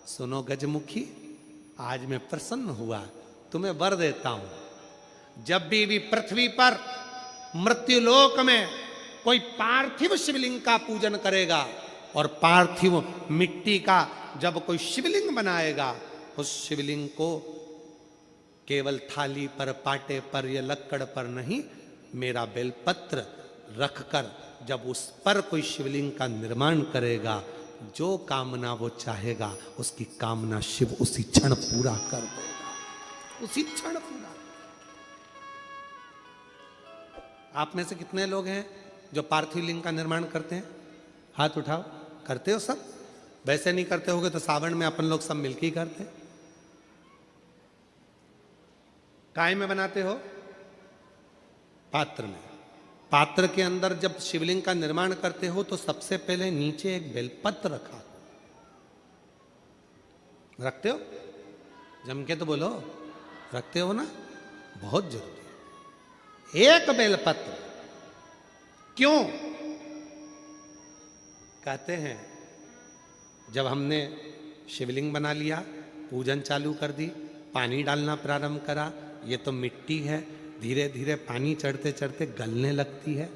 सुनो गजमुखी, आज मैं प्रसन्न हुआ, तुम्हें वर देता हूं। जब भी पृथ्वी पर मृत्युलोक में कोई पार्थिव शिवलिंग का पूजन करेगा और पार्थिव मिट्टी का जब कोई शिवलिंग बनाएगा, उस शिवलिंग को केवल थाली पर, पाटे पर या लक्कड़ पर नहीं, मेरा बेलपत्र रखकर जब उस पर कोई शिवलिंग का निर्माण करेगा, जो कामना वो चाहेगा उसकी कामना शिव उसी क्षण पूरा कर देगा, उसी क्षण पूरा। आप में से कितने लोग हैं जो पार्थिव लिंग का निर्माण करते हैं? हाथ उठाओ। करते हो सब? वैसे नहीं करते होगे तो सावन में अपन लोग सब मिलके ही करते हैं। काय में बनाते हो? पात्र में। पात्र के अंदर जब शिवलिंग का निर्माण करते हो तो सबसे पहले नीचे एक बेलपत्र रखा, रखते हो? जम के तो बोलो, रखते हो ना? बहुत जरूरी है एक बेलपत्र। क्यों? कहते हैं जब हमने शिवलिंग बना लिया, पूजन चालू कर दी, पानी डालना प्रारंभ करा, ये तो मिट्टी है, धीरे धीरे पानी चढ़ते चढ़ते गलने लगती है।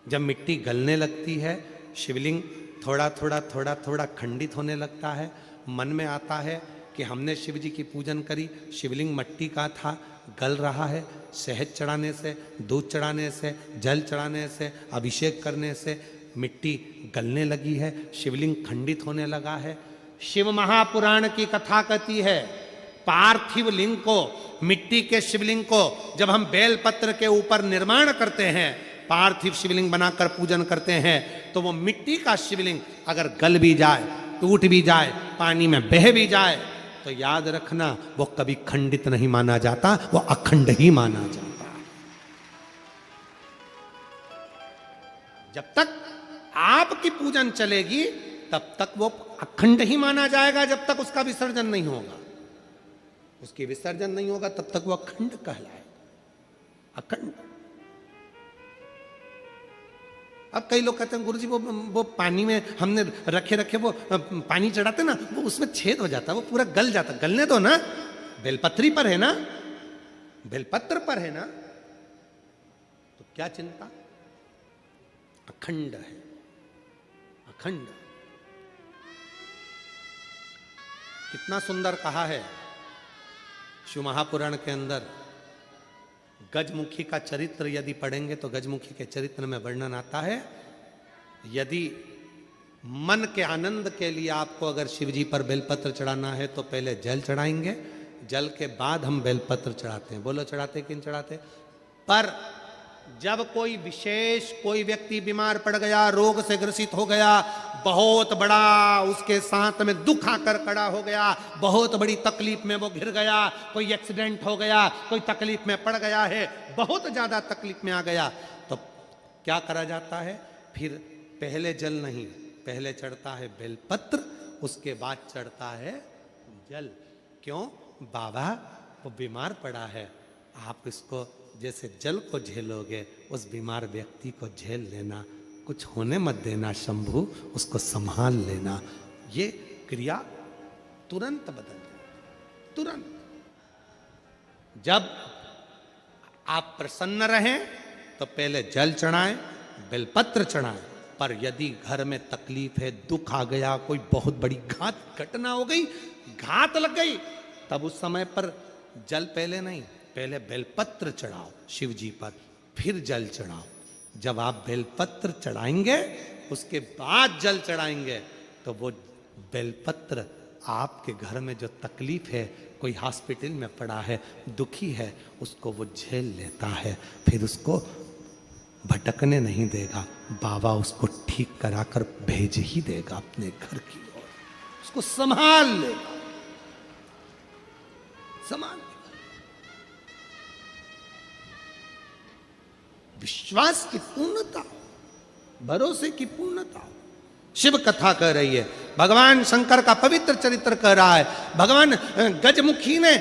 जब मिट्टी गलने लगती है, शिवलिंग थोड़ा थोड़ा थोड़ा थोड़ा खंडित होने लगता है। मन में आता है कि हमने शिव जी की पूजन करी, शिवलिंग मिट्टी का था, गल रहा है, शहद चढ़ाने से, दूध चढ़ाने से, जल चढ़ाने से, अभिषेक करने से मिट्टी गलने लगी है, शिवलिंग खंडित होने लगा है। शिव महापुराण की कथा कहती है, पार्थिव लिंग को, मिट्टी के शिवलिंग को जब हम बेलपत्र के ऊपर निर्माण करते हैं, पार्थिव शिवलिंग बनाकर पूजन करते हैं, तो वो मिट्टी का शिवलिंग अगर गल भी जाए, टूट भी जाए, पानी में बह भी जाए, तो याद रखना वो कभी खंडित नहीं माना जाता, वो अखंड ही माना जाता है। जब तक आपकी पूजन चलेगी तब तक वो अखंड ही माना जाएगा, जब तक उसका विसर्जन नहीं होगा। उसकी विसर्जन नहीं होगा तब तक वो अखंड कहलाएगा, अखंड। अब कई लोग कहते हैं गुरुजी वो पानी में हमने रखे वो पानी चढ़ाते ना, वो उसमें छेद हो जाता है, वो पूरा गल जाता। गलने दो ना, बेलपत्री पर है ना, बेलपत्र पर है ना, तो क्या चिंता? अखंड है, अखंड। कितना सुंदर कहा है शिव महापुराण के अंदर। गजमुखी का चरित्र यदि पढ़ेंगे तो गजमुखी के चरित्र में वर्णन आता है, यदि मन के आनंद के लिए आपको अगर शिवजी पर बेलपत्र चढ़ाना है तो पहले जल चढ़ाएंगे, जल के बाद हम बेलपत्र चढ़ाते हैं। बोलो चढ़ाते कि नहीं चढ़ाते? पर जब कोई व्यक्ति बीमार पड़ गया, रोग से ग्रसित हो गया, बहुत बड़ा उसके साथ में दुख आकर खड़ा हो गया, बहुत बड़ी तकलीफ में वो घिर गया, कोई एक्सीडेंट हो गया, कोई तकलीफ में पड़ गया है, बहुत ज्यादा तकलीफ में आ गया, तो क्या करा जाता है? फिर पहले जल नहीं, पहले चढ़ता है बेलपत्र, उसके बाद चढ़ता है जल। क्यों? बाबा वो बीमार पड़ा है, आप इसको जैसे जल को झेलोगे, उस बीमार व्यक्ति को झेल लेना, कुछ होने मत देना शंभू, उसको संभाल लेना। ये क्रिया तुरंत बदल जाए, तुरंत। जब आप प्रसन्न रहें तो पहले जल चढ़ाएं, बेलपत्र चढ़ाएं। पर यदि घर में तकलीफ है, दुख आ गया, कोई बहुत बड़ी घटना हो गई, घात लग गई, तब उस समय पर जल पहले नहीं, पहले बेलपत्र चढ़ाओ शिव जी पर, फिर जल चढ़ाओ। जब आप बेलपत्र चढ़ाएंगे उसके बाद जल चढ़ाएंगे तो वो बेलपत्र आपके घर में जो तकलीफ है, कोई हॉस्पिटल में पड़ा है, दुखी है, उसको वो झेल लेता है, फिर उसको भटकने नहीं देगा। बाबा उसको ठीक कराकर भेज ही देगा अपने घर की ओर, उसको संभाल लेगा, संभाल। विश्वास की पूर्णता, भरोसे की पूर्णता शिव कथा कह रही है। भगवान शंकर का पवित्र चरित्र कह रहा है। भगवान गजमुखी ने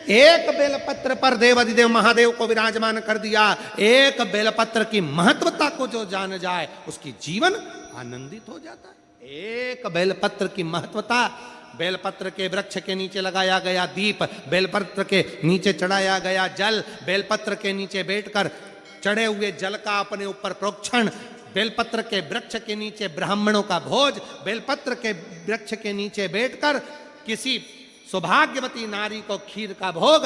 एक बेलपत्र पर देवाधिदेव महादेव को विराजमान कर दिया। एक बेलपत्र की महत्वता को जो जान जाए उसकी जीवन आनंदित हो जाता है। एक बेलपत्र की महत्वता बेलपत्र के वृक्ष के नीचे लगाया गया दीप, बेलपत्र के नीचे चढ़ाया गया जल, बेलपत्र के नीचे बैठकर चढ़े हुए जल का अपने ऊपर प्रोक्षण, बेलपत्र के वृक्ष के नीचे ब्राह्मणों का भोज, बेलपत्र के वृक्ष के नीचे बैठकर किसी सौभाग्यवती नारी को खीर का भोग,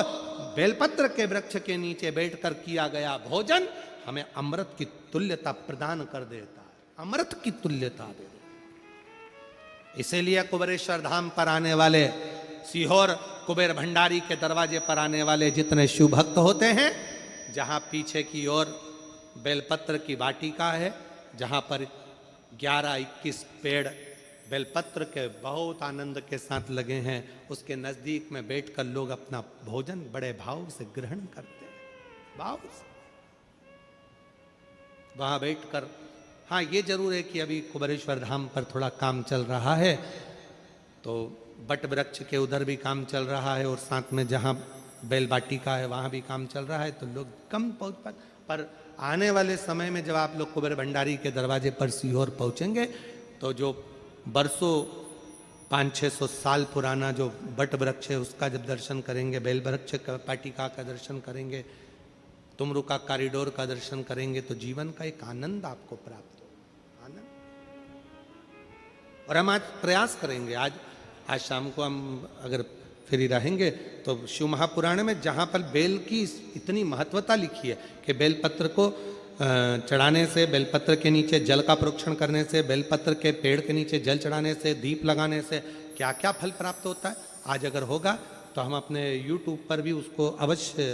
बेलपत्र के वृक्ष के नीचे बैठकर किया गया भोजन हमें अमृत की तुल्यता प्रदान कर देता है, अमृत की तुल्यता दे देता। इसीलिए कुबेरेश्वर धाम पर आने वाले, सीहोर कुबेर भंडारी के दरवाजे पर आने वाले जितने शिव भक्त होते हैं, जहां पीछे की ओर बेलपत्र की वाटिका है, जहां पर 11-21 पेड़ बेलपत्र के बहुत आनंद के साथ लगे हैं, उसके नजदीक में बैठकर लोग अपना भोजन बड़े भाव से ग्रहण करते हैं, भाव से वहां बैठकर। हाँ, ये जरूर है कि अभी कुबेरेश्वर धाम पर थोड़ा काम चल रहा है, तो बट वृक्ष के उधर भी काम चल रहा है और साथ में जहाँ बेल वाटिका है वहाँ भी काम चल रहा है, तो लोग कम पहुँच पाते। पर आने वाले समय में जब आप लोग कुबेर भंडारी के दरवाजे पर सीहोर पहुँचेंगे, तो जो बरसों 500-600 साल पुराना जो बट वृक्ष है उसका जब दर्शन करेंगे, बेल वृक्ष का वाटिका का दर्शन करेंगे, तुमरू का कॉरिडोर का दर्शन करेंगे, तो जीवन का एक आनंद आपको प्राप्त हो, आनंद। और हम आज प्रयास करेंगे, आज शाम को हम अगर फ्री रहेंगे तो शिव महापुराण में जहाँ पर बेल की इतनी महत्वता लिखी है कि बेलपत्र को चढ़ाने से, बेलपत्र के नीचे जल का प्रोक्षण करने से, बेलपत्र के पेड़ के नीचे जल चढ़ाने से, दीप लगाने से क्या क्या फल प्राप्त होता है, आज अगर होगा तो हम अपने YouTube पर भी उसको अवश्य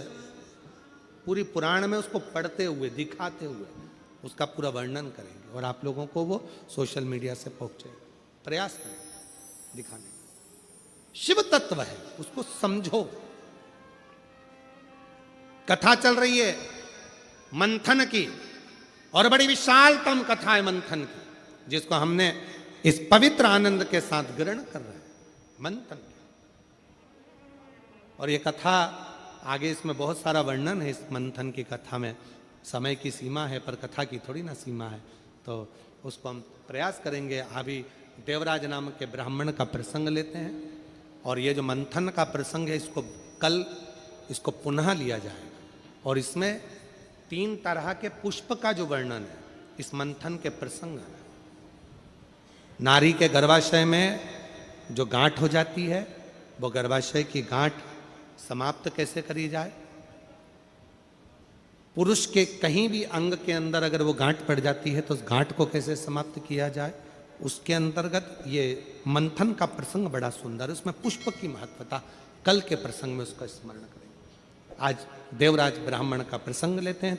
पूरी पुराण में उसको पढ़ते हुए, दिखाते हुए उसका पूरा वर्णन करेंगे और आप लोगों को वो सोशल मीडिया से पहुंचे, प्रयास करें दिखाने का। शिव तत्व है, उसको समझो। कथा चल रही है मंथन की, और बड़ी विशालतम कथा है मंथन की, जिसको हमने इस पवित्र आनंद के साथ ग्रहण कर रहे हैं, मंथन की। और ये कथा आगे, इसमें बहुत सारा वर्णन है इस मंथन की कथा में, समय की सीमा है पर कथा की थोड़ी ना सीमा है, तो उसको हम प्रयास करेंगे। अभी देवराज नाम के ब्राह्मण का प्रसंग लेते हैं, और ये जो मंथन का प्रसंग है इसको कल इसको पुनः लिया जाएगा, और इसमें 3 तरह के पुष्प का जो वर्णन है इस मंथन के प्रसंग में। नारी के गर्भाशय में जो गांठ हो जाती है, वो गर्भाशय की गांठ समाप्त कैसे करी जाए, पुरुष के कहीं भी अंग के अंदर अगर वो गांठ पड़ जाती है तो उस गांठ को कैसे समाप्त किया जाए, उसके अंतर्गत ये मंथन का प्रसंग बड़ा सुंदर है, उसमें पुष्प की महत्वता कल के प्रसंग में उसका स्मरण करेंगे। आज देवराज ब्राह्मण का प्रसंग लेते हैं।